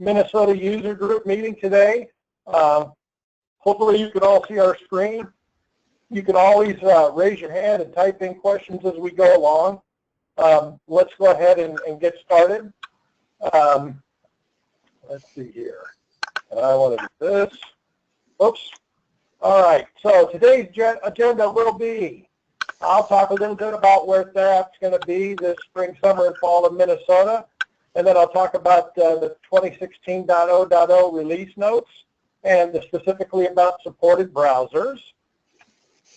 Minnesota user group meeting today. Hopefully you can all see our screen. You can always raise your hand and type in questions as we go along. Let's go ahead and get started. Let's see here. I want to do this. Oops. All right. So today's agenda will be, I'll talk a little bit about where Therap's going to be this spring, summer, and fall in Minnesota. And then I'll talk about the 2016.0.0 release notes and specifically about supported browsers.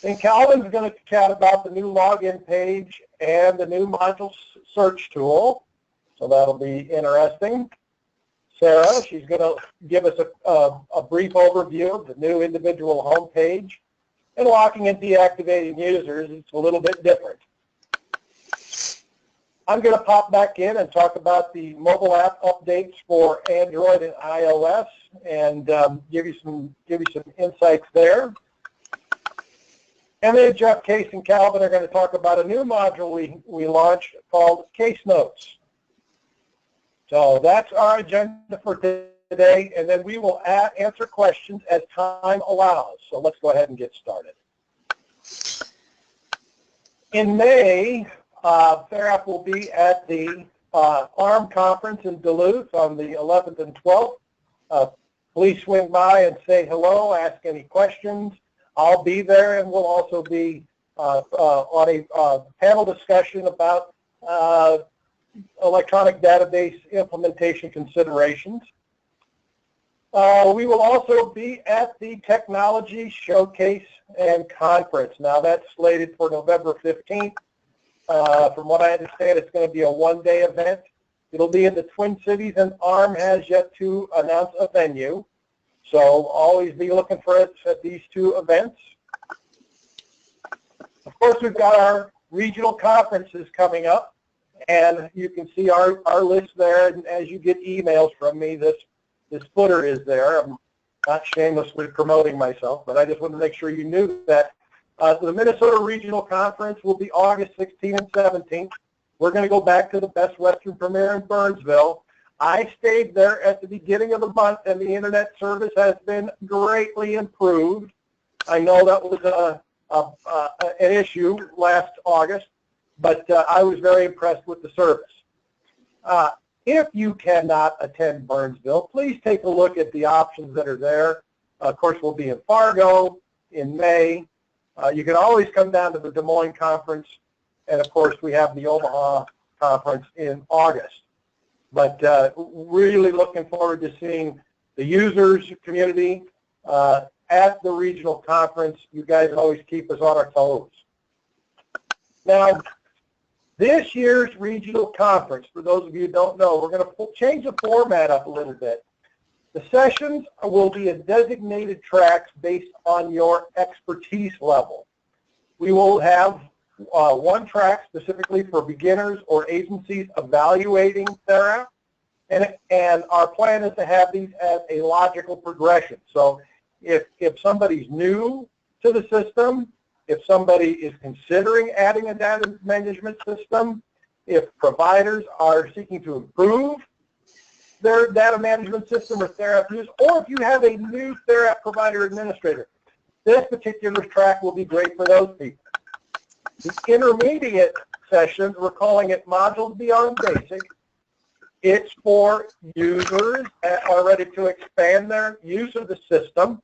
Then Calvin's going to chat about the new login page and the new module search tool. So that'll be interesting. Sarah, she's going to give us a brief overview of the new individual home page. And locking and deactivating users, it's a little bit different. I'm going to pop back in and talk about the mobile app updates for Android and iOS and give you some insights there. And then Jeff, Case, and Calvin are going to talk about a new module we launched called Case Notes. So that's our agenda for today, and then we will answer questions as time allows. So let's go ahead and get started. In May, Therap will be at the ARM conference in Duluth on the 11th and 12th. Please swing by and say hello, ask any questions. I'll be there, and we'll also be on a panel discussion about electronic database implementation considerations. We will also be at the Technology Showcase and Conference. Now that's slated for November 15th. From what I understand, it's going to be a one-day event. It'll be in the Twin Cities, and ARM has yet to announce a venue. So always be looking for us at these two events. Of course, we've got our regional conferences coming up, and you can see our list there. And as you get emails from me, this footer is there. I'm not shamelessly promoting myself, but I just wanted to make sure you knew that. The Minnesota Regional Conference will be August 16th and 17th. We're going to go back to the Best Western Premier in Burnsville. I stayed there at the beginning of the month, and the internet service has been greatly improved. I know that was an issue last August, but I was very impressed with the service. If you cannot attend Burnsville, please take a look at the options that are there. Of course, we'll be in Fargo in May. You can always come down to the Des Moines Conference, and of course, we have the Omaha Conference in August. But really looking forward to seeing the users community at the regional conference. You guys always keep us on our toes. Now, this year's regional conference, for those of you who don't know, we're going to change the format up a little bit. The sessions will be in designated tracks based on your expertise level. We will have one track specifically for beginners or agencies evaluating Therap, and our plan is to have these as a logical progression. So if somebody's new to the system, if somebody is considering adding a data management system, if providers are seeking to improve their data management system or Therap use, or if you have a new Therap provider administrator, this particular track will be great for those people. The intermediate sessions, we're calling it Modules Beyond Basic. It's for users that are ready to expand their use of the system,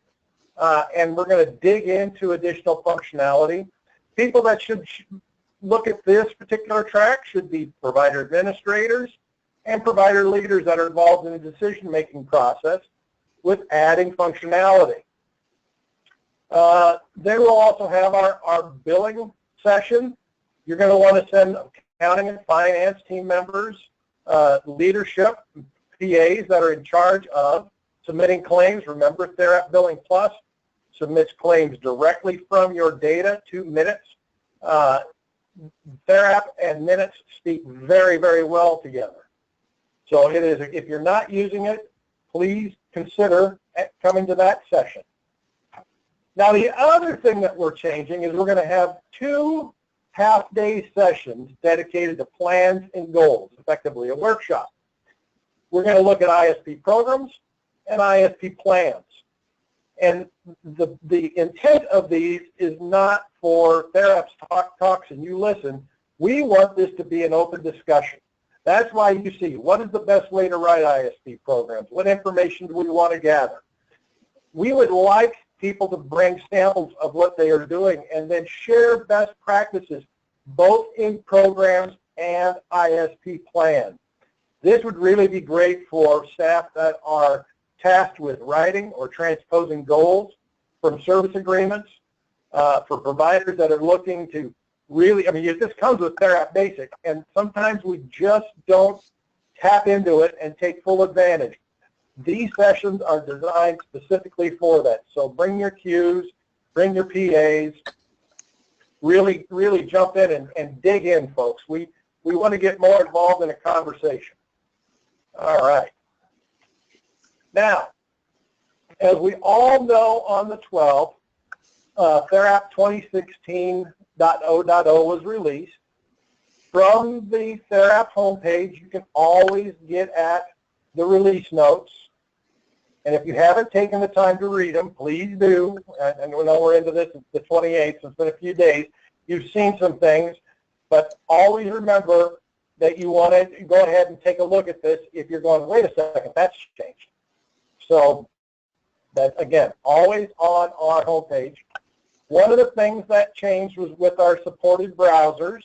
and we're going to dig into additional functionality. People that should look at this particular track should be provider administrators and provider leaders that are involved in the decision-making process with adding functionality. Then we'll also have our billing session. You're going to want to send accounting and finance team members, leadership, PAs that are in charge of submitting claims. Remember, Therap Billing Plus submits claims directly from your data to Minutes. Therap and Minutes speak very, very well together. So it is, if you're not using it, please consider coming to that session. Now, the other thing that we're changing is we're going to have 2 half-day sessions dedicated to plans and goals, effectively a workshop. we're going to look at ISP programs and ISP plans. And the intent of these is not for Therap's talks and you listen. We want this to be an open discussion. That's why you see, what is the best way to write ISP programs? What information do we want to gather? We would like people to bring samples of what they are doing and then share best practices, both in programs and ISP plans. This would really be great for staff that are tasked with writing or transposing goals from service agreements, for providers that are looking to really, I mean, this comes with Therap Basic, and sometimes we just don't tap into it and take full advantage. These sessions are designed specifically for that. So bring your cues, bring your PAs, really jump in and dig in, folks. We want to get more involved in a conversation. All right. Now, as we all know, on the 12th, Therap 2016.0.0 was released. From the Therap homepage, you can always get at the release notes. And if you haven't taken the time to read them, please do. And we know we're into this, it's the 28th, so it's been a few days. You've seen some things, but always remember that you want to go ahead and take a look at this if you're going, wait a second, that's changed. So that, again, always on our homepage. One of the things that changed was with our supported browsers,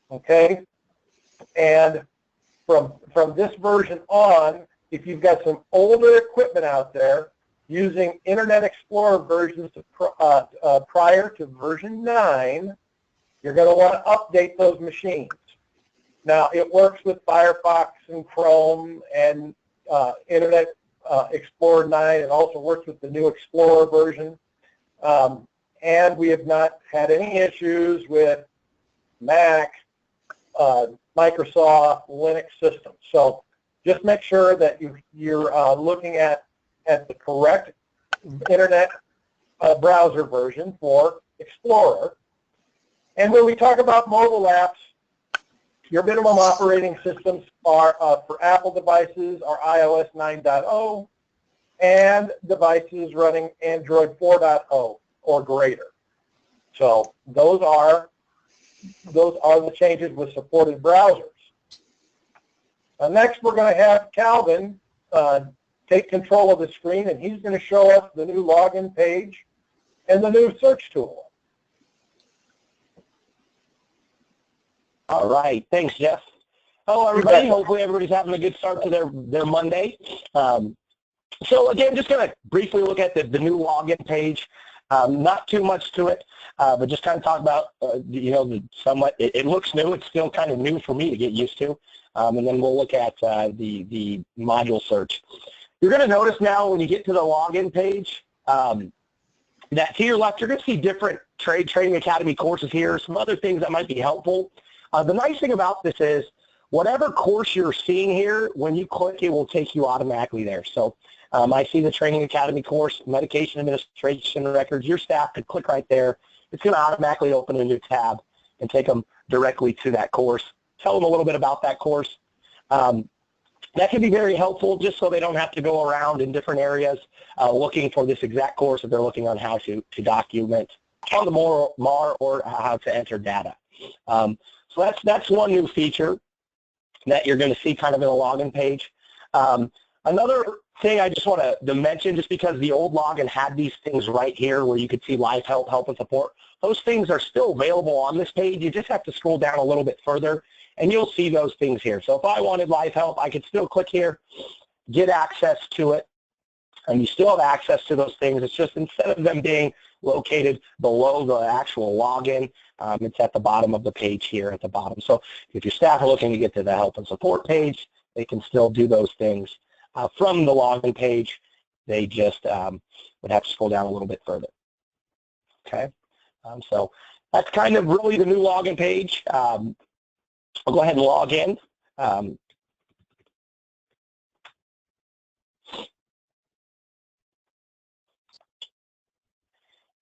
okay? And from this version on, if you've got some older equipment out there using Internet Explorer versions prior to version 9, you're going to want to update those machines. Now, it works with Firefox and Chrome and Internet Explorer 9. It also works with the new Explorer version. And we have not had any issues with Mac, Microsoft, Linux systems. So just make sure that you're looking at the correct Internet browser version for Explorer. And when we talk about mobile apps, your minimum operating systems are for Apple devices are iOS 9.0 and devices running Android 4.0 or greater. So those are the changes with supported browsers. Next, we're going to have Calvin take control of the screen, and he's going to show us the new login page and the new search tool. All right. Thanks, Jeff. Hello, everybody. Hopefully everybody's having a good start to their Monday. So, again, just going to briefly look at the new login page. Not too much to it, but just kind of talk about, somewhat, it looks new. It's still kind of new for me to get used to. And then we'll look at the module search. You're going to notice now when you get to the login page that to your left, you're going to see different Training Academy courses here, some other things that might be helpful. The nice thing about this is whatever course you're seeing here, when you click, it will take you automatically there. So I see the Training Academy course, Medication Administration Records. Your staff could click right there. It's going to automatically open a new tab and take them directly to that course. Tell them a little bit about that course. That can be very helpful just so they don't have to go around in different areas looking for this exact course if they're looking on how to document on the MAR or how to enter data. So that's one new feature that you're going to see kind of in the login page. Another thing I just want to mention, just because the old login had these things right here where you could see live help, help and support, those things are still available on this page. You just have to scroll down a little bit further and you'll see those things here. So if I wanted live help, I could still click here, get access to it, and you still have access to those things. It's just instead of them being located below the actual login, it's at the bottom of the page here at the bottom. So if your staff are looking to get to the help and support page, they can still do those things from the login page. They just would have to scroll down a little bit further. Okay, so that's kind of really the new login page. I'll go ahead and log in.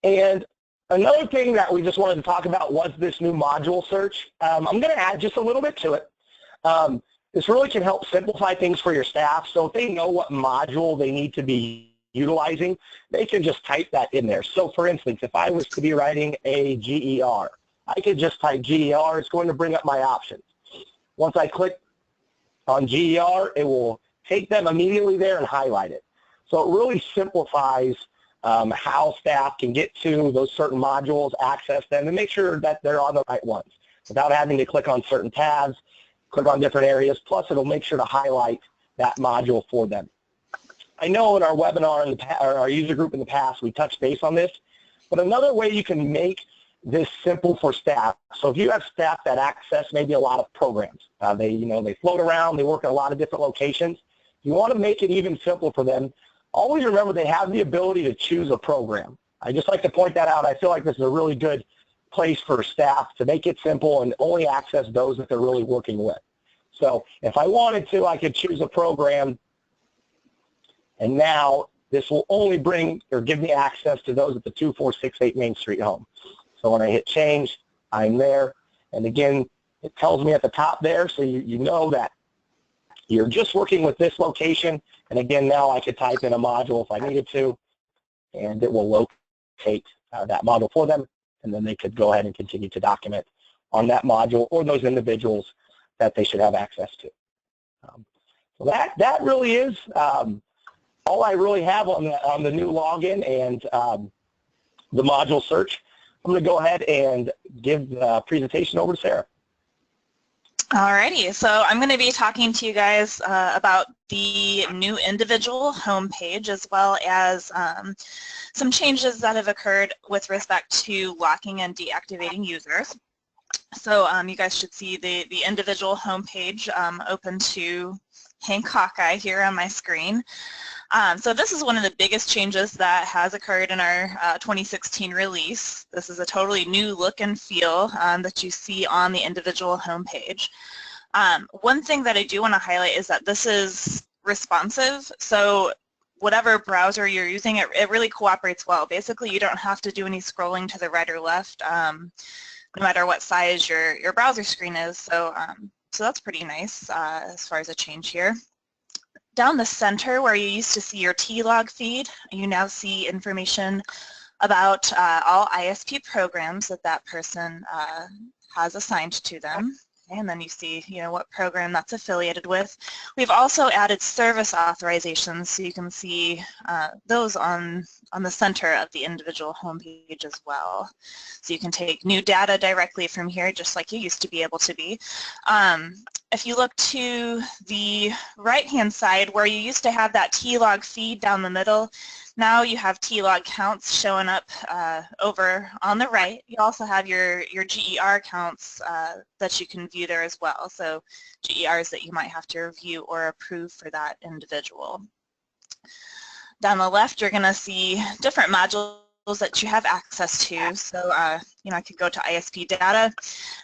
And another thing that we just wanted to talk about was this new module search. I'm going to add just a little bit to it. This really can help simplify things for your staff. So if they know what module they need to be utilizing, they can just type that in there. So for instance, if I was to be writing a GER, I could just type GER. It's going to bring up my options. Once I click on GER, it will take them immediately there and highlight it. So it really simplifies how staff can get to those certain modules, access them, and make sure that they're on the right ones without having to click on certain tabs, click on different areas. Plus, it'll make sure to highlight that module for them. I know in our webinar, in the or our user group in the past, we touched base on this, but another way you can make this simple for staff. So if you have staff that access maybe a lot of programs, they float around, they work at a lot of different locations. You want to make it even simpler for them. Always remember they have the ability to choose a program. I just like to point that out. I feel like this is a really good place for staff to make it simple and only access those that they're really working with. So if I wanted to, I could choose a program, and now this will only bring or give me access to those at the 2468 Main Street home. So when I hit change, I'm there. And again, it tells me at the top there, so you know that you're just working with this location. And again, now I could type in a module if I needed to, and it will locate that module for them. And then they could go ahead and continue to document on that module or those individuals that they should have access to. So that really is all I really have on the new login and the module search. I'm going to go ahead and give the presentation over to Sarah. Alrighty, so I'm going to be talking to you guys about the new individual homepage as well as some changes that have occurred with respect to locking and deactivating users. So you guys should see the individual homepage open to Hank Hawkeye here on my screen. So this is one of the biggest changes that has occurred in our 2016 release. This is a totally new look and feel that you see on the individual homepage. One thing that I do want to highlight is that this is responsive. So whatever browser you're using, it really cooperates well. Basically, you don't have to do any scrolling to the right or left, no matter what size your browser screen is. So, so that's pretty nice as far as a change here. Down the center where you used to see your T-log feed, you now see information about all ISP programs that person has assigned to them. Okay, and then you see, what program that's affiliated with. We've also added service authorizations, so you can see those on the center of the individual homepage as well. So you can take new data directly from here, just like you used to be able to be. If you look to the right-hand side where you used to have that T-log feed down the middle, now you have T-log counts showing up over on the right. You also have your GER counts that you can view there as well. So GERs that you might have to review or approve for that individual. Down the left, you're going to see different modules that you have access to. So, I could go to ISP data.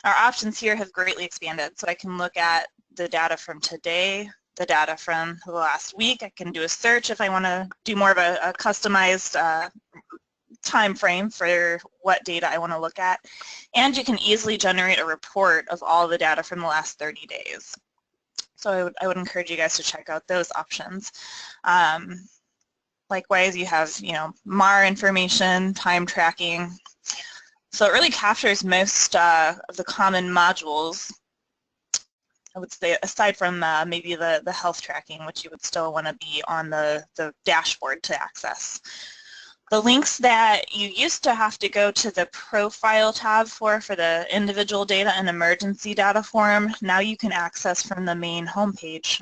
Our options here have greatly expanded. So I can look at the data from today, the data from the last week. I can do a search if I want to do more of a customized time frame for what data I want to look at. And you can easily generate a report of all the data from the last 30 days. So I would encourage you guys to check out those options. Likewise, you have, MAR information, time tracking. So it really captures most of the common modules, I would say, aside from maybe the health tracking, which you would still want to be on the dashboard to access. The links that you used to have to go to the profile tab for the individual data and emergency data form, now you can access from the main homepage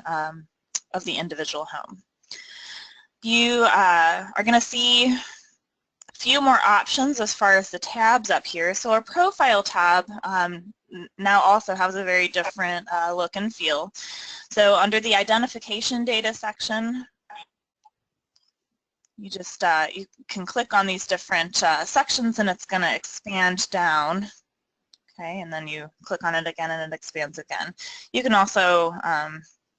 of the individual home. You are going to see a few more options as far as the tabs up here. So our profile tab now also has a very different look and feel. So under the identification data section, you just you can click on these different sections and it's going to expand down. Okay, and then you click on it again and it expands again. You can also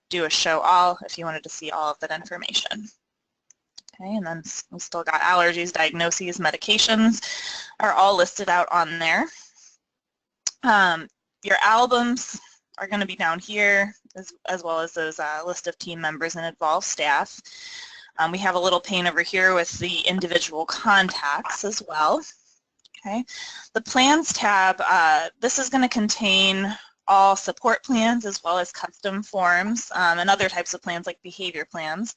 do a show all if you wanted to see all of that information. Okay, and then we still got allergies, diagnoses, medications are all listed out on there. Your albums are going to be down here, as well as those list of team members and involved staff. We have a little pane over here with the individual contacts as well. Okay, the Plans tab, this is going to contain all support plans as well as custom forms and other types of plans like behavior plans.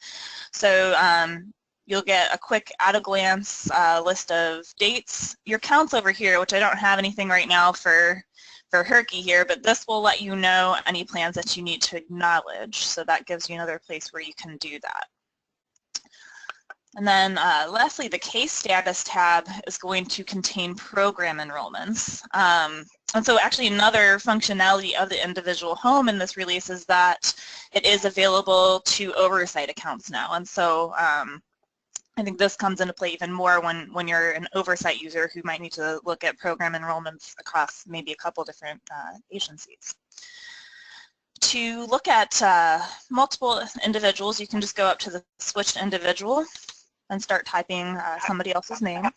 So you'll get a quick at-a-glance list of dates. Your counts over here, which I don't have anything right now for Herky here, but this will let you know any plans that you need to acknowledge. So that gives you another place where you can do that. And then lastly, the case status tab is going to contain program enrollments. And so actually another functionality of the individual home in this release is that it is available to oversight accounts now. And so I think this comes into play even more when you're an oversight user who might need to look at program enrollments across maybe a couple different agencies. To look at multiple individuals, you can just go up to the switched individual and start typing somebody else's name.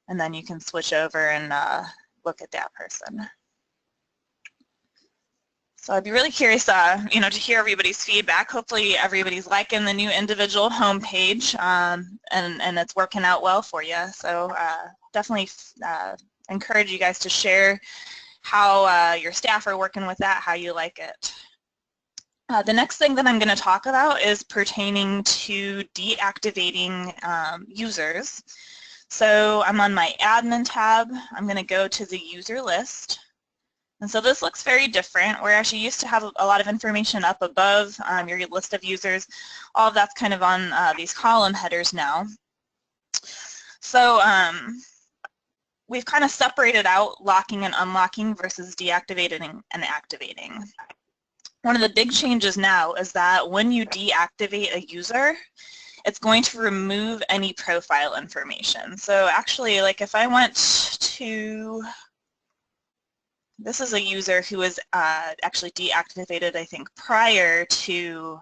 And then you can switch over and look at that person. So I'd be really curious, to hear everybody's feedback. Hopefully everybody's liking the new individual homepage, and it's working out well for you. So definitely encourage you guys to share how your staff are working with that, how you like it. The next thing that I'm going to talk about is pertaining to deactivating users. So I'm on my admin tab. I'm going to go to the user list. And so this looks very different, whereas you used to have a lot of information up above your list of users. All of that's kind of on these column headers now. So we've kind of separated out locking and unlocking versus deactivating and activating. One of the big changes now is that when you deactivate a user, it's going to remove any profile information. So actually, like if I went to, this is a user who was actually deactivated, I think, prior to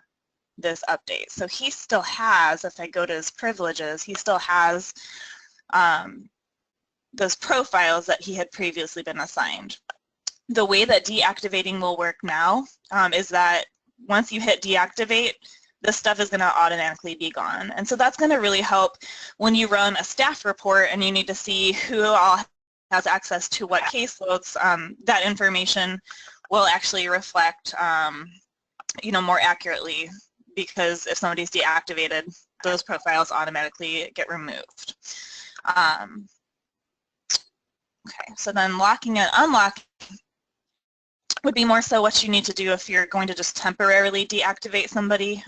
this update. So he still has, if I go to his privileges, he still has those profiles that he had previously been assigned. The way that deactivating will work now is that once you hit deactivate, this stuff is going to automatically be gone. And so that's going to really help when you run a staff report and you need to see who all has access to what caseloads. That information will actually reflect more accurately, because if somebody's deactivated, those profiles automatically get removed. Okay, so then locking and unlocking would be more so what you need to do if you're going to just temporarily deactivate somebody.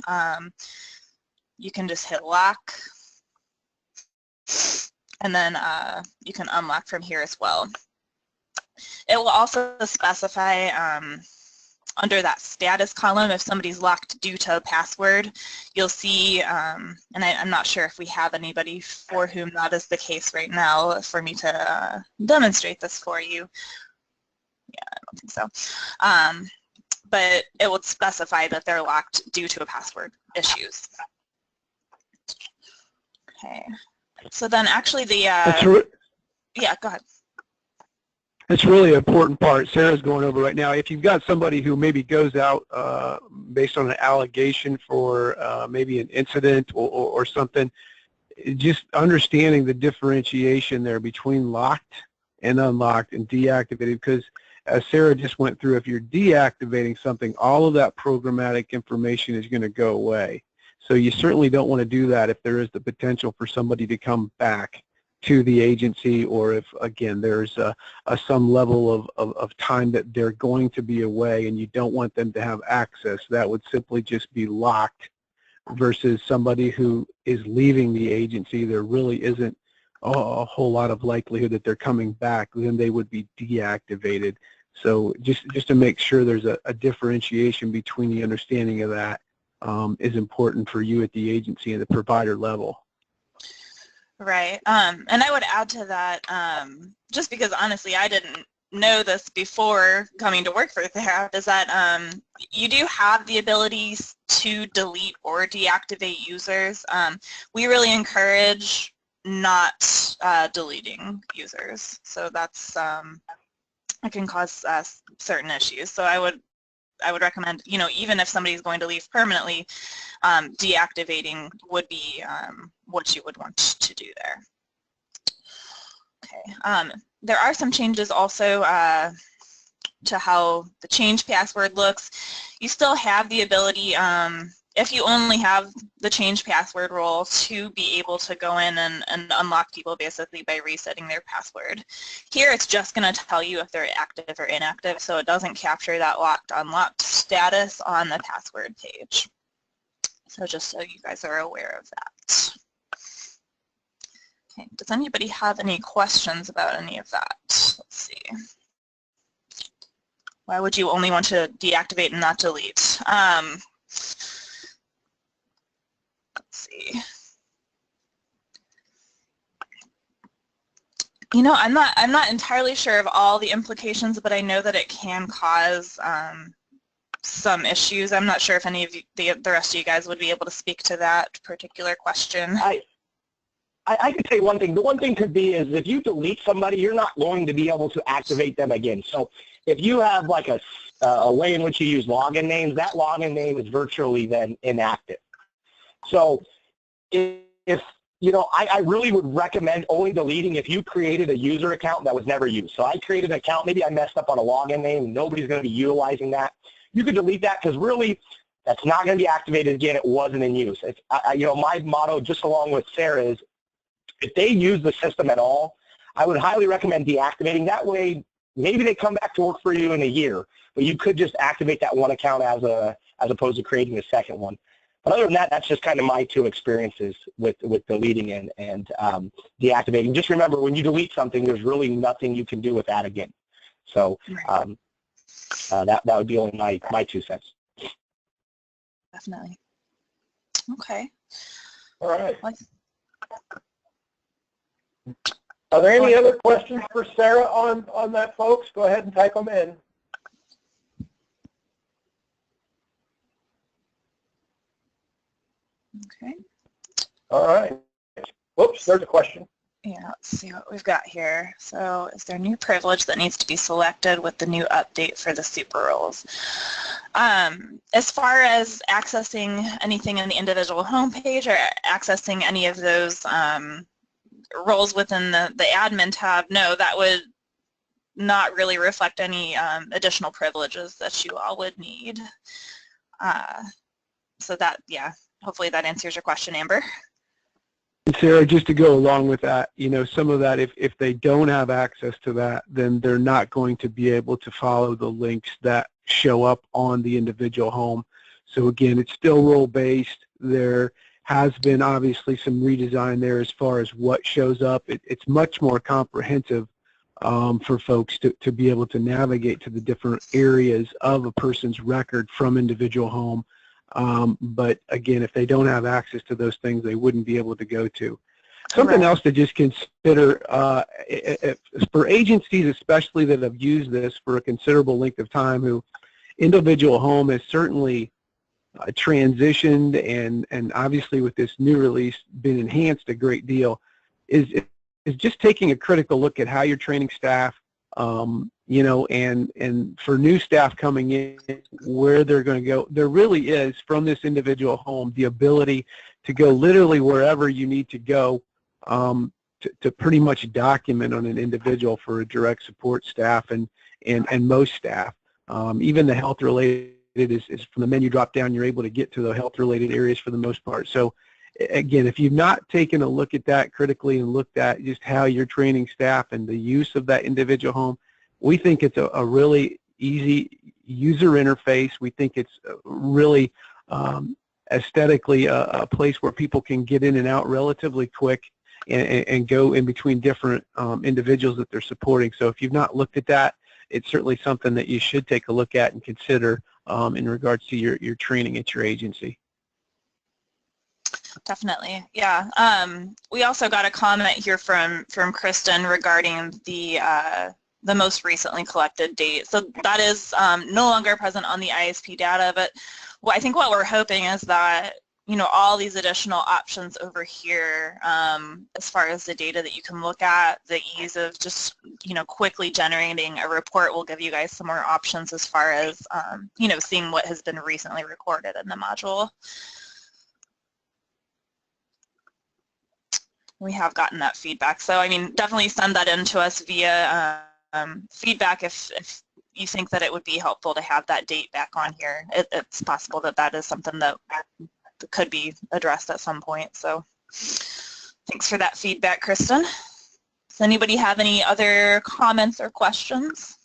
You can just hit lock, and then you can unlock from here as well. It will also specify under that status column if somebody's locked due to a password. You'll see, and I'm not sure if we have anybody for whom that is the case right now for me to demonstrate this for you. Yeah, I don't think so. But it would specify that they're locked due to a password issues. Okay. So then actually the, yeah, go ahead. It's really an important part Sarah's going over right now. If you've got somebody who maybe goes out based on an allegation for maybe an incident or something, just understanding the differentiation there between locked and unlocked and deactivated, because as Sarah just went through, if you're deactivating something, all of that programmatic information is going to go away. So you certainly don't want to do that if there is the potential for somebody to come back to the agency, or if, again, there's some level of time that they're going to be away and you don't want them to have access. That would simply just be locked, versus somebody who is leaving the agency. There really isn't a whole lot of likelihood that they're coming back. Then they would be deactivated. So just to make sure there's a differentiation between the understanding of that is important for you at the agency and the provider level. Right. And I would add to that, just because honestly I didn't know this before coming to work for Therap, is that you do have the abilities to delete or deactivate users. We really encourage not deleting users. So that's it can cause certain issues. So I would recommend, even if somebody's going to leave permanently, deactivating would be what you would want to do there. Okay. There are some changes also to how the change password looks. You still have the ability, if you only have the change password role, to be able to go in and unlock people basically by resetting their password. Here it's just going to tell you if they're active or inactive, so it doesn't capture that locked unlocked status on the password page. So just so you guys are aware of that. Okay, does anybody have any questions about any of that? Let's see. Why would you only want to deactivate and not delete? Let's see. I'm not entirely sure of all the implications, but I know that it can cause some issues. I'm not sure if any of you, the rest of you guys would be able to speak to that particular question. I could say one thing. The one thing could be is if you delete somebody, you're not going to be able to activate them again. So if you have like a way in which you use login names, that login name is virtually then inactive. So if I really would recommend only deleting if you created a user account that was never used. So I created an account, maybe I messed up on a login name, and nobody's going to be utilizing that. You could delete that because really that's not going to be activated again. It wasn't in use. It's, my motto, just along with Sarah, is if they use the system at all, I would highly recommend deactivating. That way, maybe they come back to work for you in a year, but you could just activate that one account as opposed to creating a second one. But other than that, that's just kind of my two experiences with deleting and deactivating. Just remember, when you delete something, there's really nothing you can do with that again. So that would be only my 2 cents. Definitely. Okay. All right. Are there any other questions for Sarah on that, folks? Go ahead and type them in. Okay. All right. Whoops, there's a question. Yeah, let's see what we've got here. So is there new privilege that needs to be selected with the new update for the super roles? As far as accessing anything in the individual homepage or accessing any of those roles within the admin tab, no, that would not really reflect any additional privileges that you all would need. So that, yeah, hopefully that answers your question, Amber. Sarah, just to go along with that, some of that, if they don't have access to that, then they're not going to be able to follow the links that show up on the individual home. So again, it's still role-based. There has been obviously some redesign there as far as what shows up. It's much more comprehensive for folks to be able to navigate to the different areas of a person's record from individual home. But again, if they don't have access to those things, they wouldn't be able to go to. Something else to just consider for agencies, especially that have used this for a considerable length of time, who individual home has certainly transitioned and obviously with this new release been enhanced a great deal, is just taking a critical look at how you're training staff, and for new staff coming in, where they're going to go. There really is, from this individual home, the ability to go literally wherever you need to go to pretty much document on an individual for a direct support staff and most staff. Even the health-related is from the menu drop down, you're able to get to the health-related areas for the most part. So again, if you've not taken a look at that critically and looked at just how you're training staff and the use of that individual home, we think it's a really easy user interface. We think it's really aesthetically a place where people can get in and out relatively quick and go in between different individuals that they're supporting. So if you've not looked at that, it's certainly something that you should take a look at and consider in regards to your training at your agency. Definitely, yeah. We also got a comment here from Kristen regarding the most recently collected date. So that is no longer present on the ISP data, but I think what we're hoping is that all these additional options over here as far as the data that you can look at. The ease of just, quickly generating a report will give you guys some more options as far as, seeing what has been recently recorded in the module. We have gotten that feedback. So, definitely send that in to us via feedback if you think that it would be helpful to have that date back on here. It's possible that that is something that could be addressed at some point. So thanks for that feedback, Kristen. Does anybody have any other comments or questions?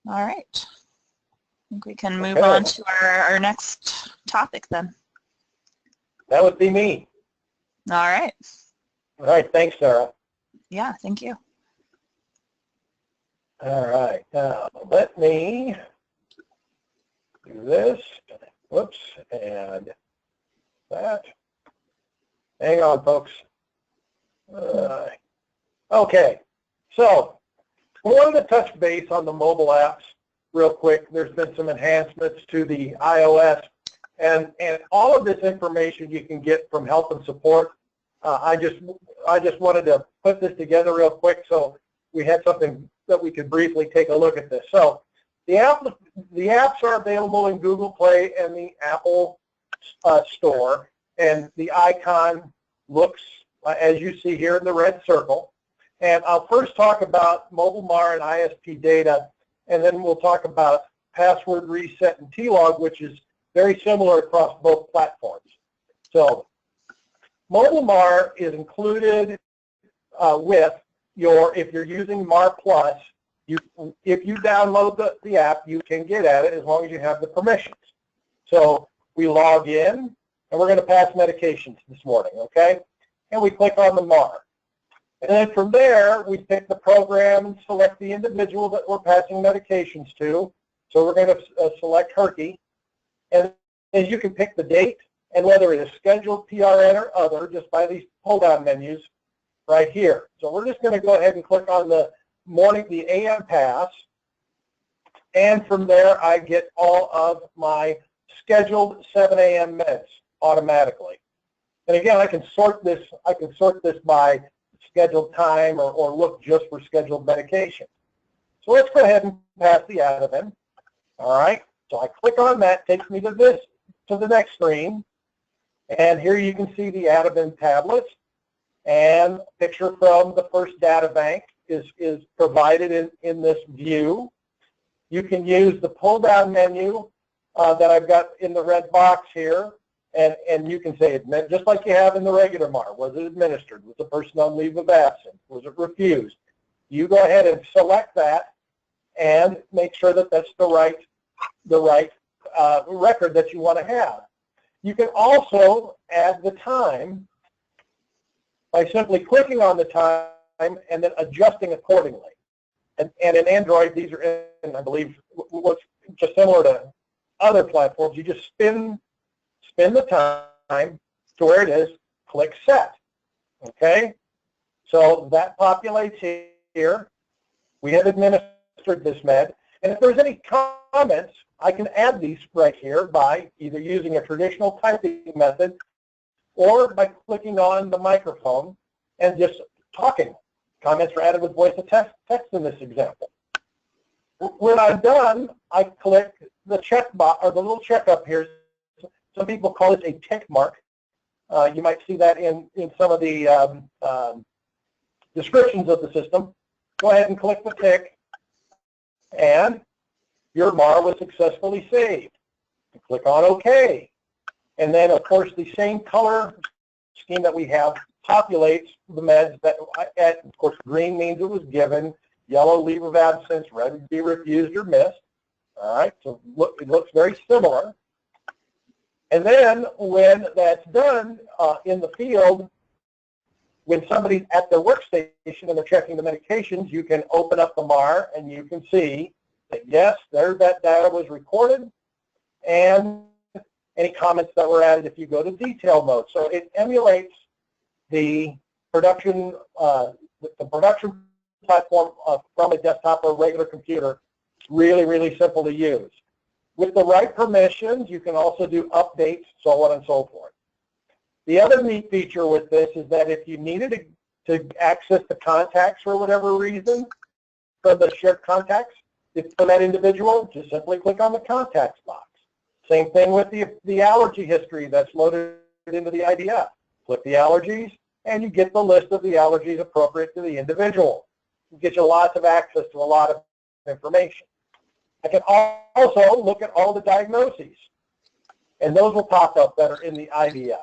All right. I think we can move on to our next topic then. That would be me. All right. All right. Thanks, Sarah. Yeah, thank you. All right. Now, let me do this. Whoops. And that. Hang on, folks. Okay. So, I wanted to touch base on the mobile apps real quick. There's been some enhancements to the iOS, and all of this information you can get from help and support. I just wanted to put this together real quick so we had something that we could briefly take a look at this. So the apps are available in Google Play and the Apple Store, and the icon looks as you see here in the red circle. And I'll first talk about Mobile MAR and ISP data, and then we'll talk about password reset and T-log, which is very similar across both platforms. So Mobile MAR is included with if you're using MAR Plus, if you download the app, you can get at it as long as you have the permissions. So we log in, and we're going to pass medications this morning, okay? And we click on the MAR. And then from there, we pick the program and select the individual that we're passing medications to. So we're going to select Herky. And then you can pick the date and whether it is scheduled, PRN, or other, just by these pull-down menus right here. So we're just going to go ahead and click on the AM pass. And from there, I get all of my scheduled 7 a.m. meds automatically. And again, I can sort this by scheduled time or look just for scheduled medication. So let's go ahead and pass the Ativan. All right. So I click on that, takes me to the next screen. And here you can see the Ativan tablets, and a picture from the first data bank is provided in this view. You can use the pull-down menu that I've got in the red box here, and you can say, just like you have in the regular MAR, was it administered? Was the person on leave of absence? Was it refused? You go ahead and select that and make sure that that's the right record that you want to have. You can also add the time by simply clicking on the time and then adjusting accordingly. And in Android, these are in, I believe, what's just similar to other platforms. You just spin the time to where it is, click set. Okay? So that populates here. We have administered this med. And if there's any comments, I can add these right here by either using a traditional typing method or by clicking on the microphone and just talking. Comments are added with voice to text in this example. When I'm done, I click the check box or the little check up here. Some people call it a tick mark. You might see that in some of the descriptions of the system. Go ahead and click the tick, and your MAR was successfully saved. Click on OK. And then, of course, the same color scheme that we have populates the meds that, of course, green means it was given, yellow leave of absence, red would be refused or missed. All right, so it looks very similar. And then when that's done in the field, when somebody's at their workstation and they're checking the medications, you can open up the MAR and you can see that, yes, there that data was recorded, and any comments that were added if you go to detail mode. So it emulates the production platform from a desktop or a regular computer really, really simple to use. With the right permissions, you can also do updates, so on and so forth. The other neat feature with this is that if you needed to access the contacts for whatever reason, for the shared contacts for that individual, just simply click on the contacts box. Same thing with the allergy history that's loaded into the IDF. Click the allergies, and you get the list of the allergies appropriate to the individual. It gets you lots of access to a lot of information. I can also look at all the diagnoses, and those will pop up that are in the IDF.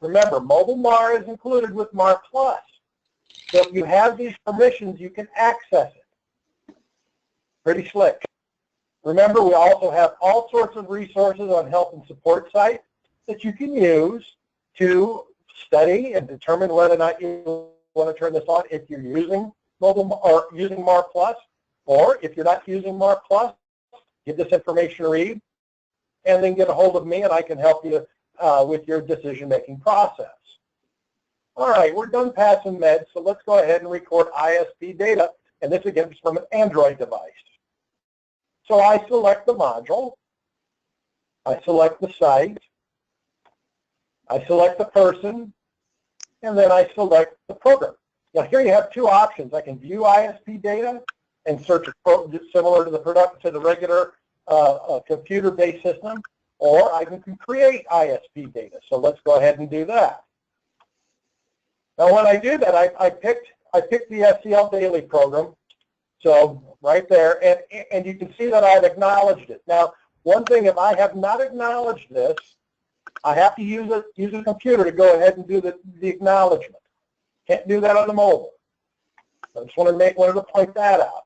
Remember, mobile MAR is included with MAR Plus. So if you have these permissions, you can access it. Pretty slick. Remember, we also have all sorts of resources on help and support sites that you can use to study and determine whether or not you want to turn this on if you're using mobile or using MAR Plus, or if you're not using MAR Plus, get this information to read, and then get a hold of me, and I can help you with your decision-making process. All right, we're done passing meds, so let's go ahead and record ISP data, and this again is from an Android device. So I select the module, I select the site, I select the person, and then I select the program. Now here you have two options. I can view ISP data and search a program similar to the regular computer-based system, or I can create ISP data. So let's go ahead and do that. Now when I do that, I picked the SCL Daily program. So right there, and you can see that I've acknowledged it. Now, one thing, if I have not acknowledged this, I have to use a computer to go ahead and do the acknowledgement. Can't do that on the mobile. I just wanted to point that out.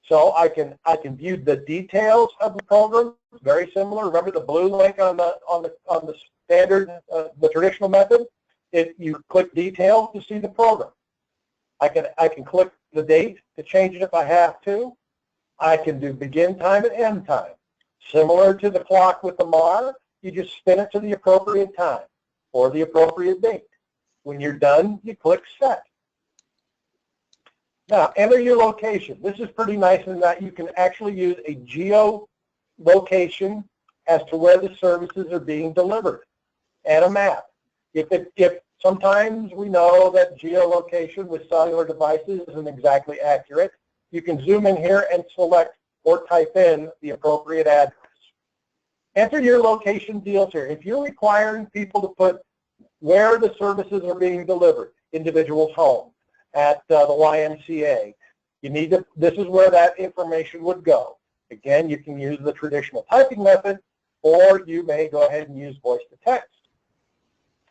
So I can view the details of the program. Very similar. Remember the blue link on the standard, the traditional method. If you click details to see the program, I can click the date to change it if I have to. I can do begin time and end time. Similar to the clock with the MAR, you just spin it to the appropriate time or the appropriate date. When you're done, you click set. Now, enter your location. This is pretty nice in that you can actually use a geolocation as to where the services are being delivered and a map. If sometimes we know that geolocation with cellular devices isn't exactly accurate, you can zoom in here and select or type in the appropriate address. Enter your location deals here. If you're requiring people to put where the services are being delivered, individual's home, at the YMCA, this is where that information would go. Again, you can use the traditional typing method, or you may go ahead and use voice to text.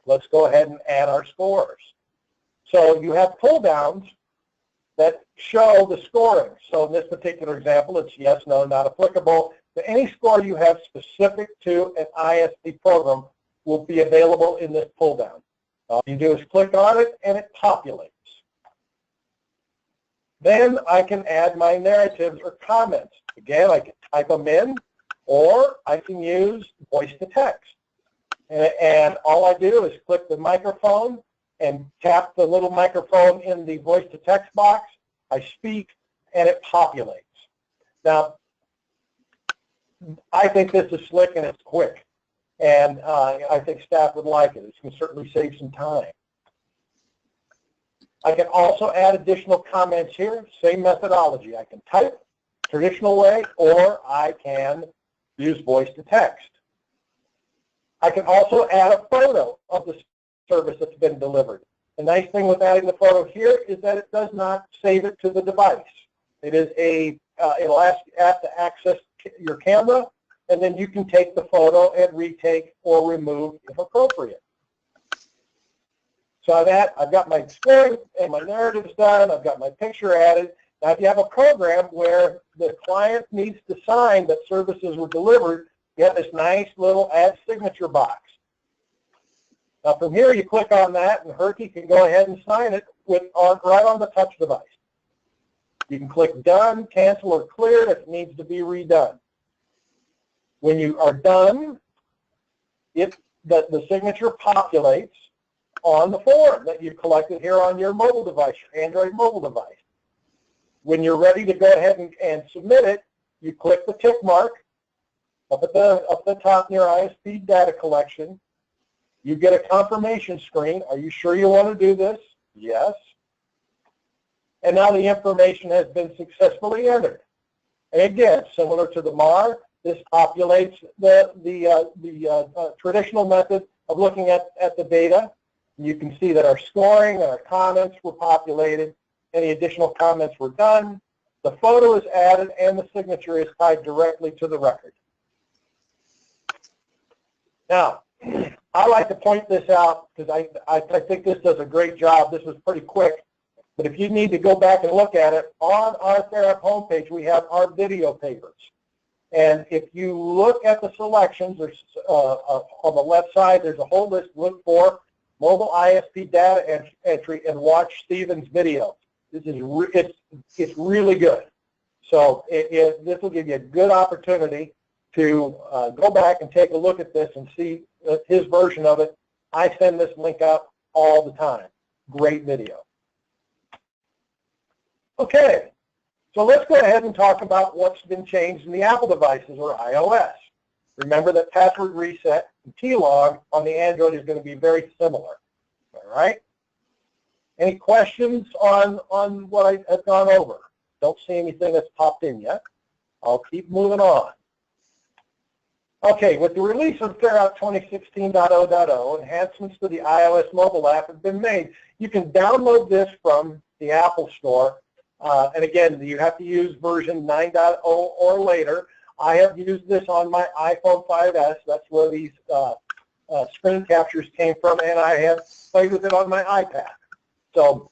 Let's go ahead and add our scores. So you have pull downs that show the scoring. So in this particular example, it's yes, no, not applicable. But any score you have specific to an ISP program will be available in this pull down. All you do is click on it and it populates. Then I can add my narratives or comments. Again, I can type them in, or I can use voice to text. And all I do is click the microphone and tap the little microphone in the voice to text box. I speak, and it populates. Now, I think this is slick and it's quick, and I think staff would like it. It can certainly save some time. I can also add additional comments here, same methodology. I can type traditional way, or I can use voice to text. I can also add a photo of the service that's been delivered. The nice thing with adding the photo here is that it does not save it to the device. It is it'll ask to access your camera, and then you can take the photo and retake or remove if appropriate. So I've got my scoring and my narratives done. I've got my picture added. Now, if you have a program where the client needs to sign that services were delivered, you have this nice little add signature box. Now, from here, you click on that, and Herky can go ahead and sign it right on the touch device. You can click done, cancel, or clear if it needs to be redone. When you are done, the signature populates on the form that you've collected here on your mobile device, your Android mobile device. when you're ready to go ahead and submit it, you click the tick mark up at the top near ISP data collection. You get a confirmation screen. Are you sure you want to do this? Yes. And now the information has been successfully entered. And again, similar to the MAR, this populates the traditional method of looking at the data. You can see that our scoring and our comments were populated. Any additional comments were done. The photo is added, and the signature is tied directly to the record. Now, I like to point this out because I think this does a great job. This was pretty quick. But if you need to go back and look at it, on our Therap homepage, we have our video papers. And if you look at the selections, there's on the left side, there's a whole list. Look for mobile ISP data entry and watch Stephen's video. This is it's really good. So this will give you a good opportunity to go back and take a look at this and see his version of it. I send this link out all the time. Great video. Okay, so let's go ahead and talk about what's been changed in the Apple devices or iOS. Remember that password reset and T-log on the Android is going to be very similar. All right? Any questions on what I have gone over? Don't see anything that's popped in yet. I'll keep moving on. Okay, with the release of Therap 2016.0.0, enhancements to the iOS mobile app have been made. You can download this from the Apple Store. And again, you have to use version 9.0 or later. I have used this on my iPhone 5S. That's where these screen captures came from, and I have played with it on my iPad. So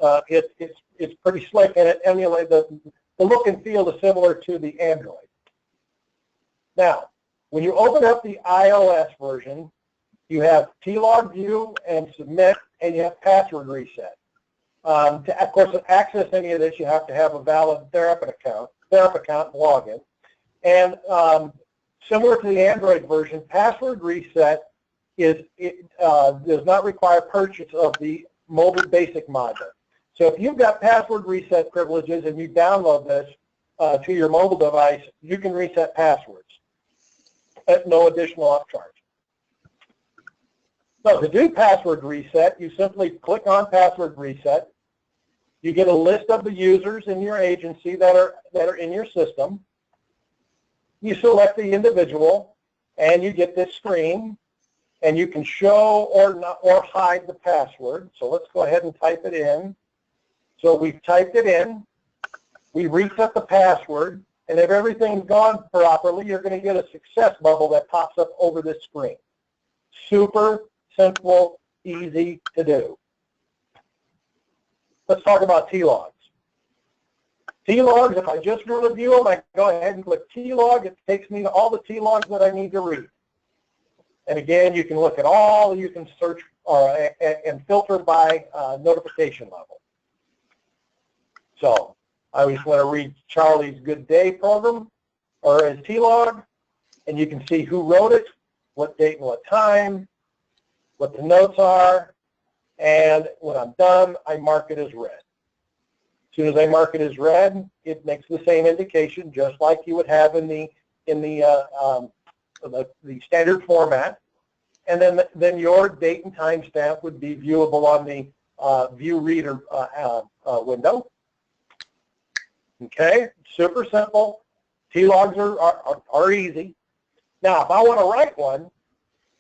it's pretty slick, and it emulates the look and feel is similar to the Android. Now, when you open up the iOS version, you have T-log view and submit, and you have password reset. Of course, to access any of this, you have to have a valid Therap account and login. And similar to the Android version, password reset does not require purchase of the mobile basic module. So if you've got password reset privileges and you download this to your mobile device, you can reset passwords at no additional upcharge. So to do password reset, you simply click on password reset. You get a list of the users in your agency that are in your system. You select the individual, and you get this screen, and you can show or hide the password. So let's go ahead and type it in. So we've typed it in. We reset the password, and if everything's gone properly, you're going to get a success bubble that pops up over this screen. Super simple, easy to do. Let's talk about T-logs. T-logs, if I just want to view them, I go ahead and click T-log. It takes me to all the T-logs that I need to read. And again, you can look at all, you can search and filter by notification level. So I just want to read Charlie's Good Day program or his T-log, and you can see who wrote it, what date and what time, what the notes are, and when I'm done, I mark it as read. As soon as I mark it as read, it makes the same indication, just like you would have in the standard format. And then your date and time stamp would be viewable on the View Reader window. Okay, super simple. T-logs are easy. Now, if I want to write one,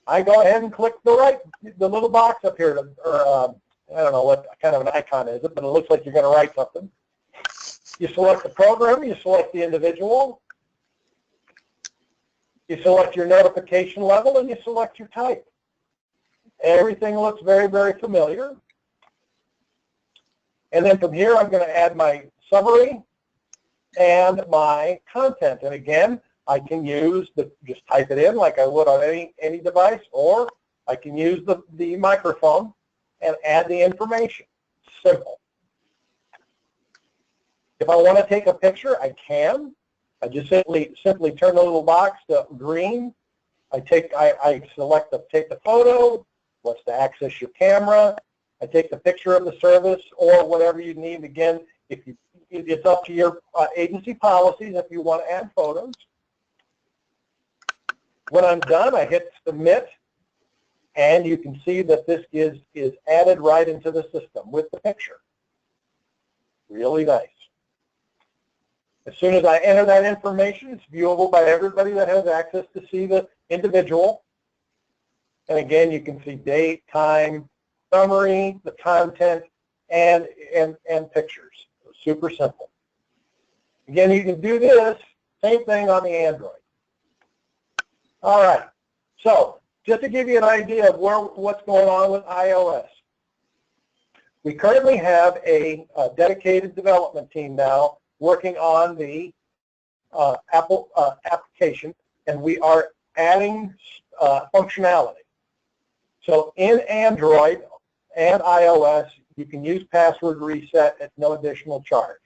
I go ahead and click the little box up here, I don't know what kind of an icon is it, but it looks like you're going to write something. You select the program, you select the individual, you select your notification level, and you select your type. Everything looks very, very familiar. And then from here, I'm going to add my summary and my content. And again, I can just type it in like I would on any device, or I can use the microphone and add the information. Simple. If I want to take a picture, I can. I just simply turn the little box to green. I select take the photo, what's to access your camera. I take the picture of the service or whatever you need. Again, if it's up to your agency policies if you want to add photos. When I'm done, I hit submit, and you can see that this is added right into the system with the picture. Really nice. As soon as I enter that information, it's viewable by everybody that has access to see the individual. And again, you can see date, time, summary, the content, and pictures. Super simple. Again, you can do this, same thing on the Android. All right. So just to give you an idea of what's going on with iOS, we currently have a dedicated development team now working on the Apple application, and we are adding functionality. So in Android and iOS, you can use password reset at no additional charge.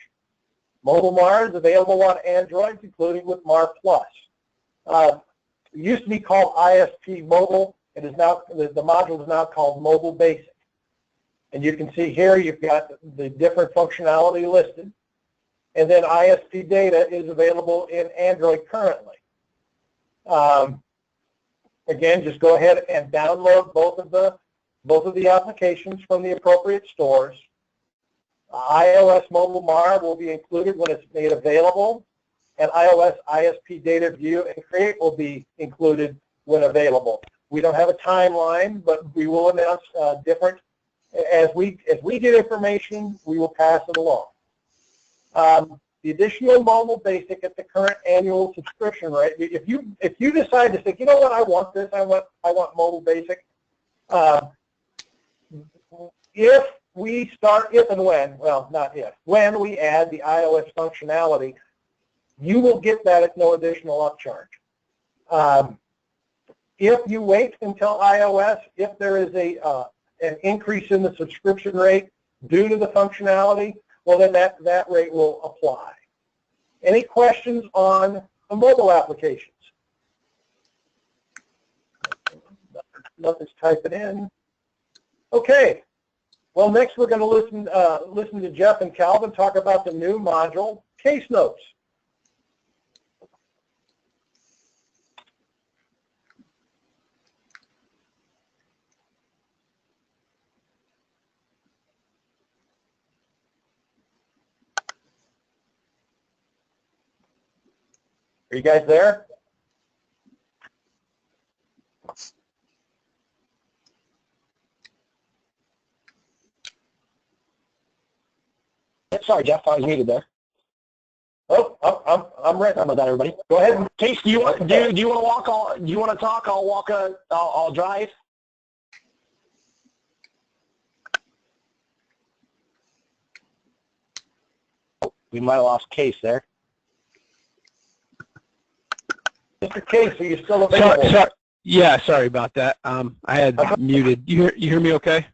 Mobile MAR is available on Android, including with MAR Plus. It used to be called ISP Mobile. It is now, the module is now called Mobile Basic. And you can see here you've got the different functionality listed. And then ISP data is available in Android currently. Again, just go ahead and download both of the applications from the appropriate stores. iOS Mobile MAR will be included when it's made available, and iOS ISP Data View and Create will be included when available. We don't have a timeline, but we will announce different, as we get information, we will pass it along. The additional Mobile Basic at the current annual subscription rate, if you decide to say, you know what, I want this, I want Mobile Basic, when we add the iOS functionality, you will get that at no additional upcharge. If you wait until iOS, if there is an increase in the subscription rate due to the functionality, well, then that rate will apply. Any questions on the mobile applications? Nothing's typing in. Okay. Well, next we're going to listen to Jeff and Calvin talk about the new module, Case Notes. Are you guys there? Sorry, Jeff, I was muted there. Oh, I'm ready. Sorry about that, everybody. Go ahead. Case, do you want to walk? Do you want to talk? I'll walk. I'll drive. We might have lost Case there. Mr. Case, are you still available? Sorry about that. I had muted. You hear me okay?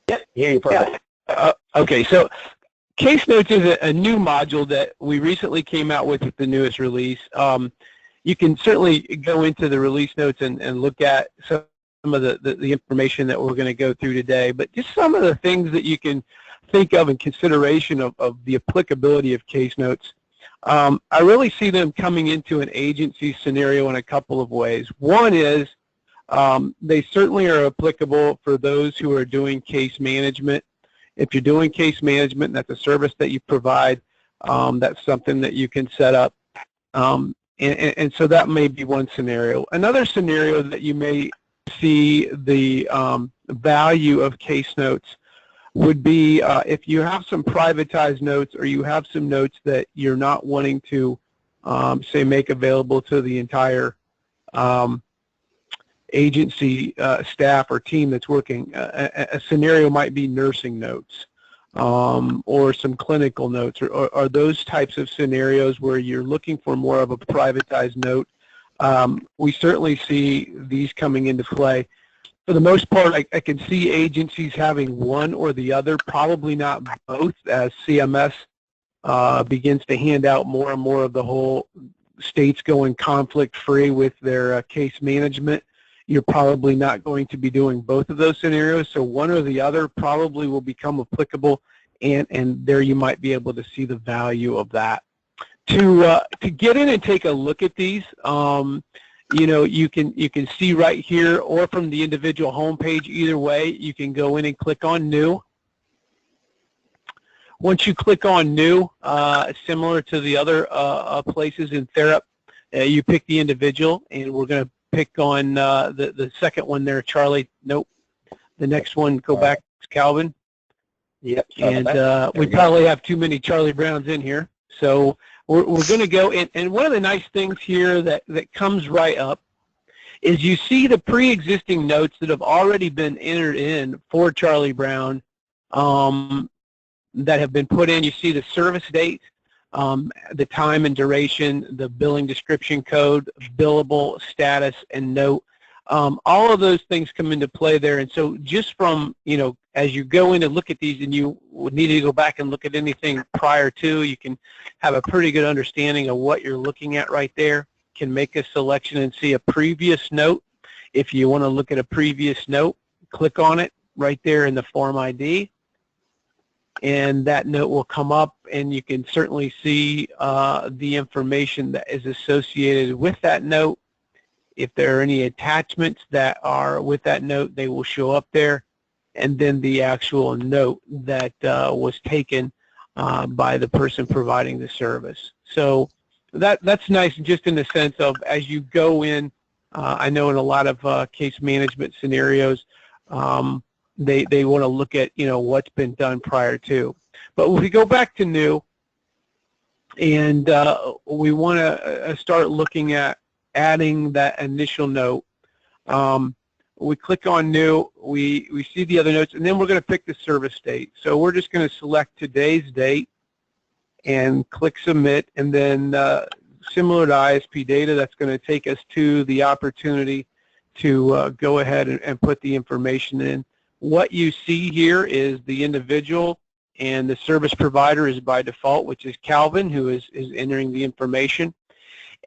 Yep, hear you perfect. Okay, so Case Notes is a new module that we recently came out with the newest release. You can certainly go into the release notes and look at some of the information that we're going to go through today, but just some of the things that you can think of in consideration of the applicability of Case Notes. I really see them coming into an agency scenario in a couple of ways. One is they certainly are applicable for those who are doing case management. If you're doing case management, that's a service that you provide, that's something that you can set up. And so that may be one scenario. Another scenario that you may see the value of Case Notes would be if you have some privatized notes or you have some notes that you're not wanting to, say, make available to the entire agency staff or team that's working. A scenario might be nursing notes or some clinical notes or those types of scenarios where you're looking for more of a privatized note. We certainly see these coming into play. For the most part, I can see agencies having one or the other, probably not both, as CMS begins to hand out more and more of the whole states going conflict-free with their case management. You're probably not going to be doing both of those scenarios, so one or the other probably will become applicable and there you might be able to see the value of that. To get in and take a look at these, you know, you can see right here or from the individual homepage. Either way, you can go in and click on New. Once you click on New, similar to the other places in Therap, you pick the individual, and we're going to pick on the second one there, Charlie. Nope. The next one, go back to Calvin. Yep. And we probably have too many Charlie Browns in here. So we're going to go, and one of the nice things here that comes right up is you see the pre-existing notes that have already been entered in for Charlie Brown that have been put in. You see the service date, the time and duration, the billing description code, billable status, and note. All of those things come into play there. And so just from, you know, as you go in and look at these and you would need to go back and look at anything prior to, you can have a pretty good understanding of what you're looking at right there. Can make a selection and see a previous note. If you want to look at a previous note, click on it right there in the form ID. And that note will come up, and you can certainly see the information that is associated with that note. If there are any attachments that are with that note, they will show up there. And then the actual note that was taken by the person providing the service. So that's nice, just in the sense of as you go in, I know in a lot of case management scenarios, they want to look at, you know, what's been done prior to. But if we go back to New, and we want to start looking at adding that initial note, we click on New, we see the other notes, and then we're going to pick the service date. So we're just going to select today's date and click Submit, and then similar to ISP data, that's going to take us to the opportunity to go ahead and put the information in. What you see here is the individual, and the service provider is by default, which is Calvin, who is entering the information,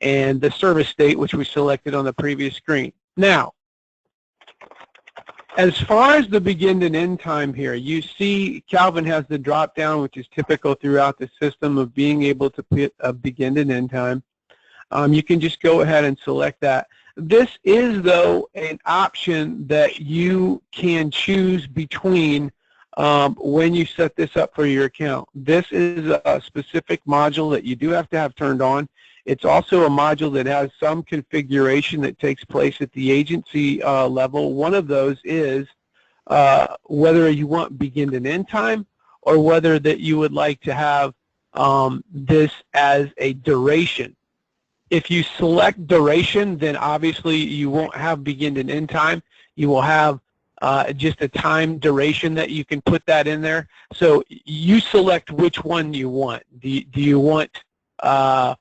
and the service date, which we selected on the previous screen. Now, as far as the begin and end time here, you see Calvin has the drop down, which is typical throughout the system of being able to put a begin and end time. You can just go ahead and select that. This is, though, an option that you can choose between when you set this up for your account. This is a specific module that you do have to have turned on. It's also a module that has some configuration that takes place at the agency level. One of those is whether you want begin and end time, or whether that you would like to have this as a duration. If you select duration, then obviously you won't have begin and end time. You will have just a time duration that you can put that in there. So you select which one you want. Do you want a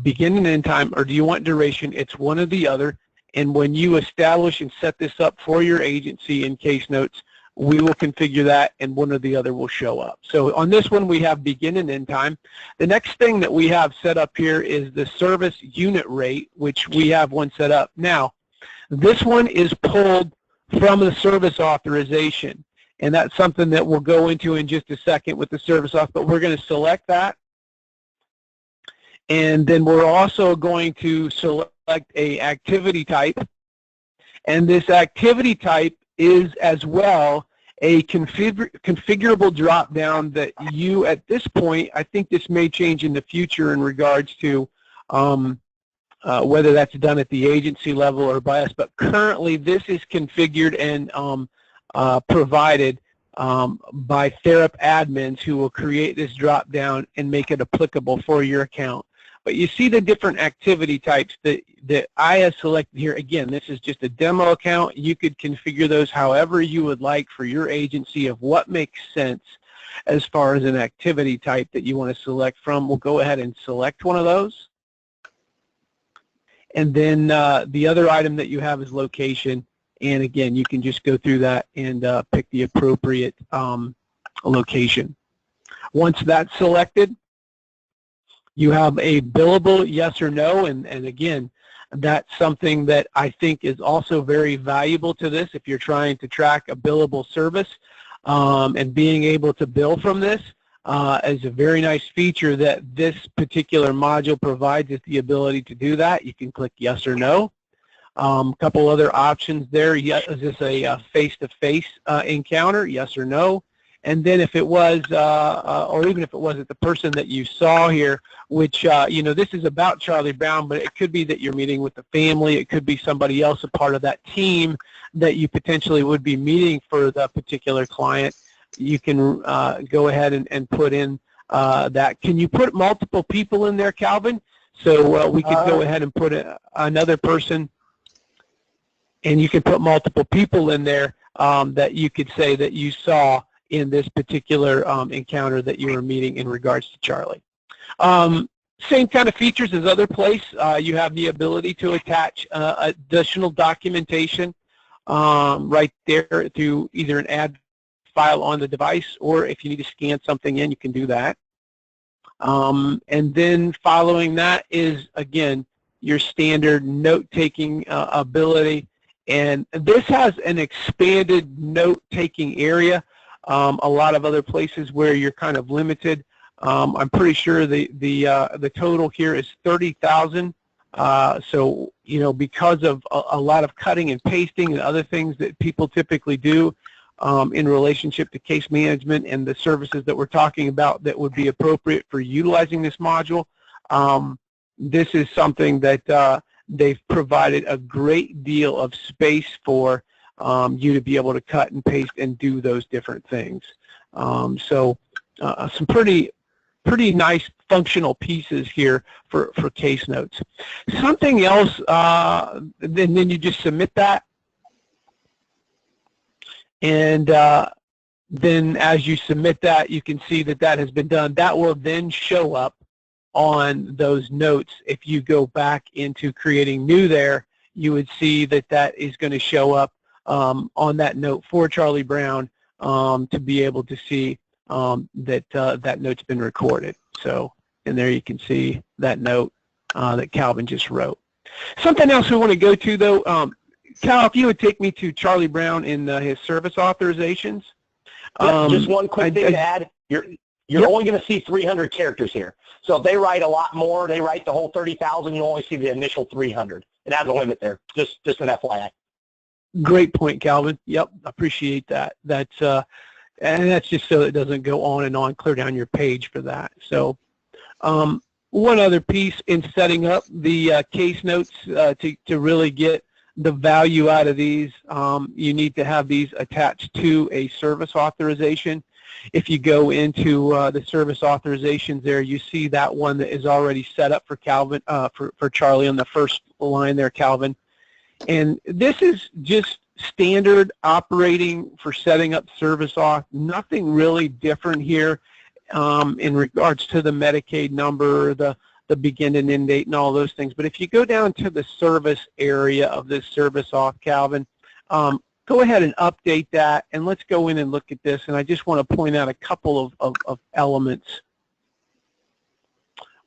begin and end time, or do you want duration? It's one or the other. And when you establish and set this up for your agency in case notes, we will configure that, and one or the other will show up. So on this one, we have begin and end time. The next thing that we have set up here is the service unit rate, which we have one set up. Now, this one is pulled from the service authorization, and that's something that we'll go into in just a second with the service auth, but we're going to select that. And then we're also going to select a activity type, and this activity type is as well a configurable drop down that you, at this point, I think this may change in the future in regards to whether that's done at the agency level or by us, but currently this is configured and provided by Therap admins who will create this drop down and make it applicable for your account. But you see the different activity types that I have selected here. Again, this is just a demo account. You could configure those however you would like for your agency of what makes sense as far as an activity type that you want to select from. We'll go ahead and select one of those. And then the other item that you have is location. And again, you can just go through that and pick the appropriate location. Once that's selected, you have a billable yes or no, and again, that's something that I think is also very valuable to this if you're trying to track a billable service. and being able to bill from this is a very nice feature that this particular module provides us the ability to do that. You can click yes or no. A couple other options there. Yes, is this a face-to-face encounter? Yes or no. And then if it was, or even if it wasn't the person that you saw here, which, you know, this is about Charlie Brown, but it could be that you're meeting with the family. It could be somebody else, a part of that team that you potentially would be meeting for the particular client. You can go ahead and put in that. Can you put multiple people in there, Calvin? So we could go ahead and put another person, and you can put multiple people in there that you could say that you saw in this particular encounter that you were meeting in regards to Charlie. Same kind of features as other place. You have the ability to attach additional documentation right there through either an add file on the device, or if you need to scan something in, you can do that. And then following that is, again, your standard note-taking ability. And this has an expanded note-taking area. A lot of other places where you're kind of limited. I'm pretty sure the total here is 30,000. So, you know, because of a lot of cutting and pasting and other things that people typically do in relationship to case management and the services that we're talking about that would be appropriate for utilizing this module, this is something that they've provided a great deal of space for you to be able to cut and paste and do those different things. So some pretty nice functional pieces here for case notes. Something else, then you just submit that, and then as you submit that, you can see that that has been done. That will then show up on those notes. If you go back into creating new there, you would see that that is going to show up on that note for Charlie Brown to be able to see that that note's been recorded. So, and there you can see that note that Calvin just wrote. Something else we want to go to, though, Cal, if you would take me to Charlie Brown in his service authorizations. Just one quick thing to add. You're Yep. only going to see 300 characters here. So if they write a lot more, they write the whole 30,000, you only see the initial 300. It has a limit there, just an FYI. Great point, Calvin. Yep, appreciate that. That's and that's just so it doesn't go on and on, clear down your page for that. So one other piece in setting up the case notes to really get the value out of these, you need to have these attached to a service authorization. If you go into the service authorizations there, you see that one that is already set up for Calvin, for Charlie on the first line there, Calvin. And this is just standard operating for setting up service auth. Nothing really different here in regards to the Medicaid number, the begin and end date and all those things. But if you go down to the service area of this service auth, Calvin, go ahead and update that, and let's go in and look at this. And I just want to point out a couple of elements.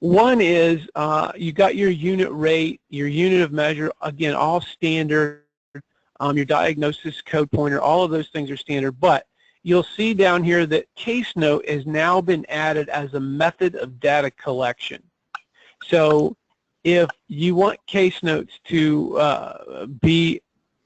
One is you got your unit rate, your unit of measure, again, all standard, your diagnosis code pointer, all of those things are standard, but you'll see down here that case note has now been added as a method of data collection. So if you want case notes to be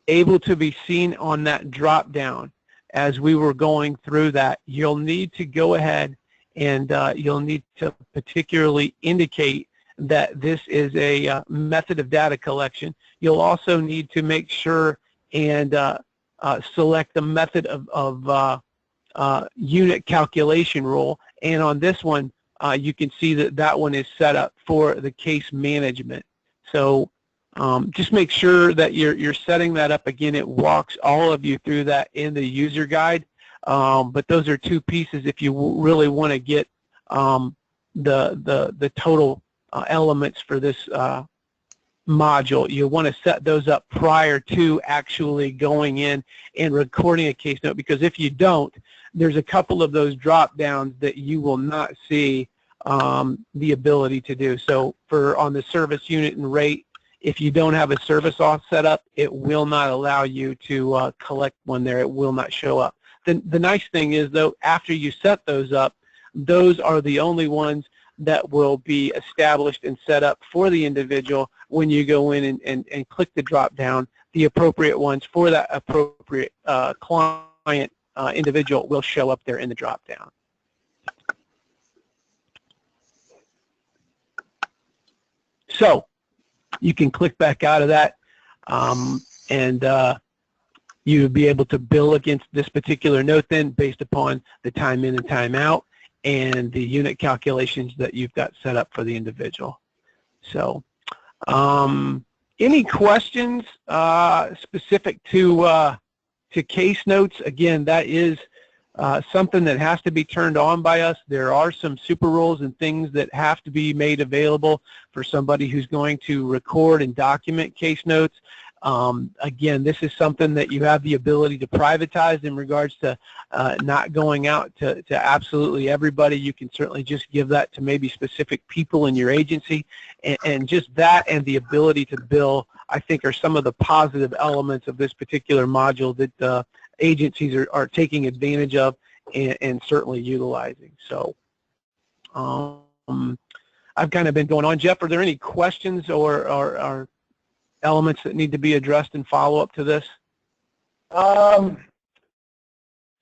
able to be seen on that drop down as we were going through that, you'll need to go ahead and you'll need to particularly indicate that this is a method of data collection. You'll also need to make sure and select the method of unit calculation rule. And on this one, you can see that that one is set up for the case management. So just make sure that you're setting that up. Again, it walks all of you through that in the user guide. But those are two pieces if you really want to get the total elements for this module. You want to set those up prior to actually going in and recording a case note, because if you don't, there's a couple of those drop downs that you will not see the ability to do. So for on the service unit and rate, if you don't have a service auth set up, it will not allow you to collect one there. It will not show up. The nice thing is, though, after you set those up, those are the only ones that will be established and set up for the individual when you go in and click the drop down. The appropriate ones for that appropriate client individual will show up there in the drop down. So you can click back out of that and you would be able to bill against this particular note then based upon the time in and time out and the unit calculations that you've got set up for the individual. So any questions specific to case notes? Again, that is something that has to be turned on by us. There are some super rules and things that have to be made available for somebody who's going to record and document case notes. Again, this is something that you have the ability to privatize in regards to not going out to absolutely everybody. You can certainly just give that to maybe specific people in your agency, and just that and the ability to bill, I think, are some of the positive elements of this particular module that agencies are taking advantage of and certainly utilizing. So I've kind of been going on. Jeff, are there any questions or elements that need to be addressed in follow-up to this?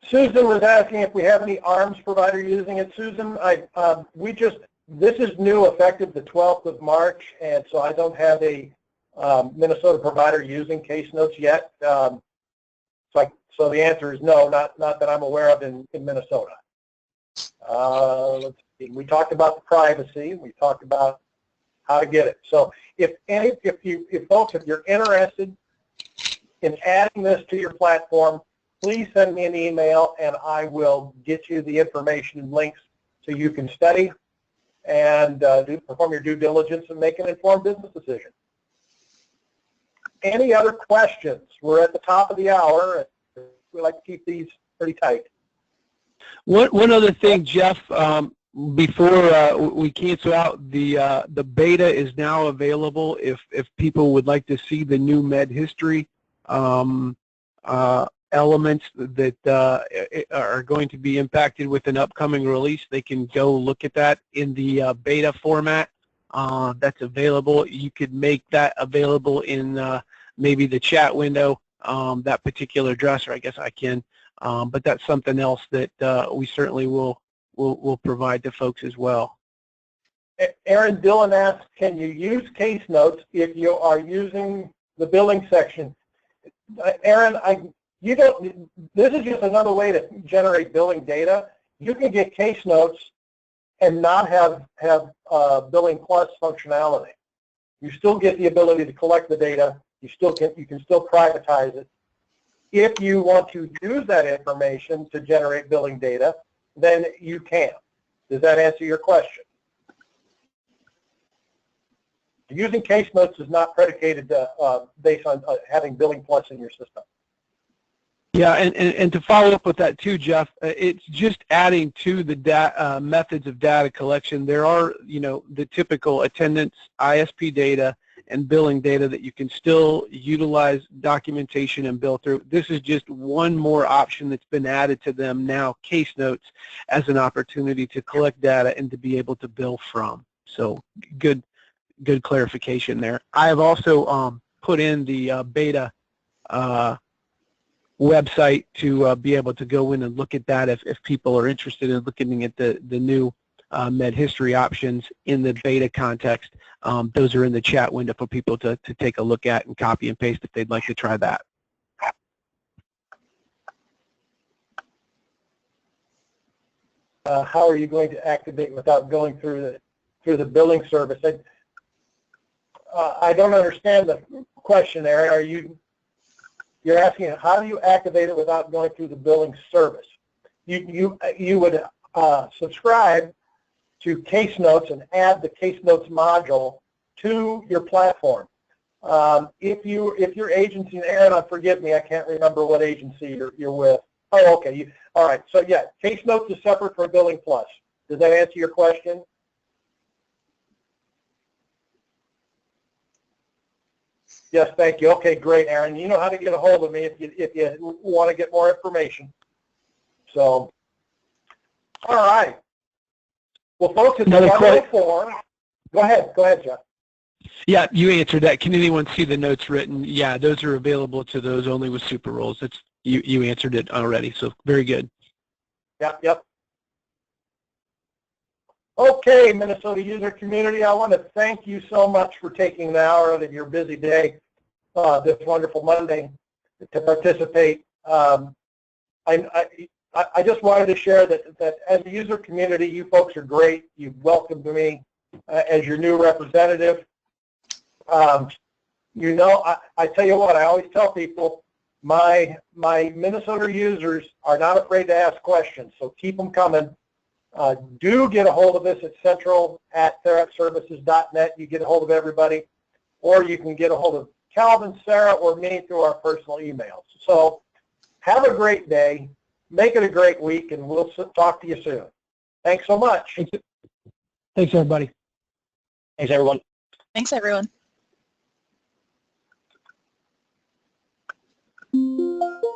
Susan was asking if we have any ARMS provider using it. Susan, this is new, effective the 12th of March, and so I don't have a Minnesota provider using case notes yet. So the answer is no, not that I'm aware of in Minnesota. Let's see. We talked about the privacy. We talked about how to get it. So if you're interested in adding this to your platform, please send me an email and I will get you the information and links so you can study and perform your due diligence and make an informed business decision. Any other questions? We're at the top of the hour. We like to keep these pretty tight. One other thing, Jeff, before we cancel out, the beta is now available if people would like to see the new med history elements that are going to be impacted with an upcoming release. They can go look at that in the beta format that's available. You could make that available in maybe the chat window, that particular address, or I guess I can, but that's something else that we certainly will provide to folks as well. Aaron Dillon asks, can you use case notes if you are using the billing section? Aaron, this is just another way to generate billing data. You can get case notes and not have Billing Plus functionality. You still get the ability to collect the data. You can still privatize it. If you want to use that information to generate billing data, then you can. Does that answer your question? Using case notes is not predicated based on having Billing Plus in your system. Yeah, and to follow up with that too, Jeff, it's just adding to the methods of data collection. There are, the typical attendance, ISP data, and billing data that you can still utilize documentation and bill through. This is just one more option that's been added to them now, case notes, as an opportunity to collect data and to be able to bill from. So good clarification there. I have also put in the beta website to be able to go in and look at that if people are interested in looking at the new med history options in the beta context. Those are in the chat window for people to take a look at and copy and paste if they'd like to try that. How are you going to activate without going through the billing service? I don't understand the question there. You're asking how do you activate it without going through the billing service? You would subscribe to case notes and add the case notes module to your platform. If your agency, and Aaron, forgive me, I can't remember what agency you're with. Oh, okay. All right. So yeah, case notes is separate from Billing Plus. Does that answer your question? Yes, thank you. Okay, great, Aaron. You know how to get a hold of me if you want to get more information. So, all right. Well, folks, it's Another 1:04. Go ahead, Jeff. Yeah, you answered that. Can anyone see the notes written? Yeah, those are available to those only with super roles. That's you answered it already, so very good. Yep. Okay, Minnesota user community, I want to thank you so much for taking an hour out of your busy day, this wonderful Monday, to participate. I just wanted to share that as a user community, you folks are great. You've welcomed me as your new representative. You know, I tell you what, I always tell people, my Minnesota users are not afraid to ask questions, so keep them coming. Do get a hold of us at central@therapservices.net. You get a hold of everybody, or you can get a hold of Calvin, Sarah, or me through our personal emails. So have a great day. Make it a great week, and we'll talk to you soon. Thanks so much. Thanks, everybody. Thanks, everyone. Thanks, everyone.